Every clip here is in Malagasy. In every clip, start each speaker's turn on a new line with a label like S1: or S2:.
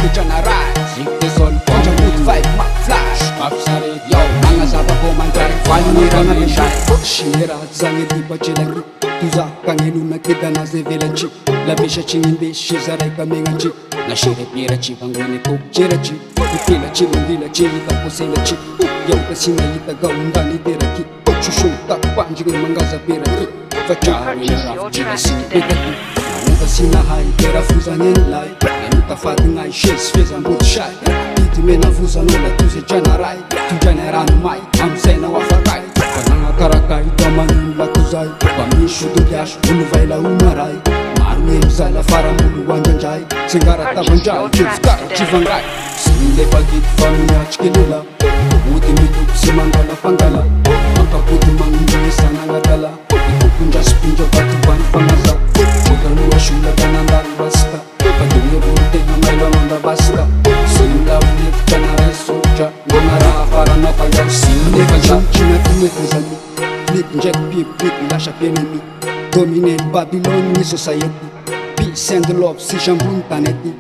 S1: Tuesday Tseng'Art Zikizol Konja good vibe Mac Flash Mapsari Yo Mangasaba ko mandray Vanira na bishay Shira Zangi diba chilagi Tuza kanginuna kita na zevelanchi Labisha chingindi Shizaray kaminganchi Na shire pira chi Panguni tuk chira chi Ipila chi Mundila chi Ita kusela chi Yo kasina ita gaundani diraki Chushunta panjigin mangaza piraki Fachari na raf chila sinipitaki Namuta sinahai Kera fuza nyenlai Namuta fatingai Shes feza mbutshai Iti mena fuza nola Tuesday Tseng'Art Tujane ranu mai Amsena wafakai Pananga karakai Damanin lakuzai Pamishu dugyash Uluvai la umarai Marmim zala faramulu wanjanjai Tseng'Art tabanjai Chivskara chivangai Sinile bagit famia chkilila Uti mituk simangala pangala Makaputi mangunjai sanangatala Ikupunja spinja batu ban pangaza Chukalua shula ganandar basta Padunya burte na mailononda basta Sinula ulit Tseng'Art soja Ngangara para na pagay Sinule kaja China tumetezali Blik njek pip blik lasha penemi Dominate Babylon ni society Peace and love si shambun taneti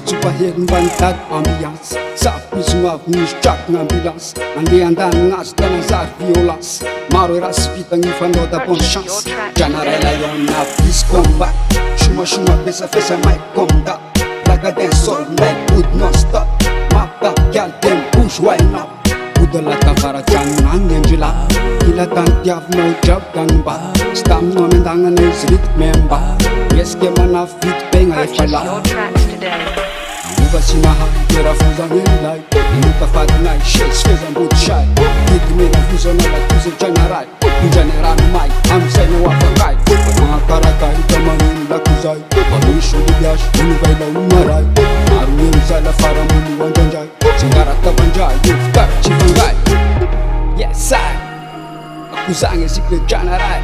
S1: Chupa hidden bantag ambiance Sapis ngaf nis chak ngambulance Andi andan ngas tanazar violence Maro ras vitang ifanoda bon chance Tseng'Art layon na peace combat Shuma pesa fesa my conduct Laga den sol like wood non stop Maka kyal dem push why not Udala kavara janang yanjila Ila tantiav no job ganba Stam no mendangan is rit member Yes ke mana fit penga ifala Uba sinaha Kera fuza nyenlai Inuta fatingai Shes feza mbutshai Iti mena fuza nola Tuesday Tseng'Art Tujane ranu mai Amsena wafakai Pananga karakai Damanin lakuzai Pamishu dugyash Uluvai la umarai Marumim zala faramulu wanjanjai Tseng'Art tabanjai Yufkara chivangai Yes I Akuzange Tuesday Tseng'Art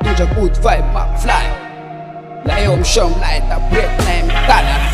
S1: Tuja good vibe Mac Fly Layom shom light a break name Talara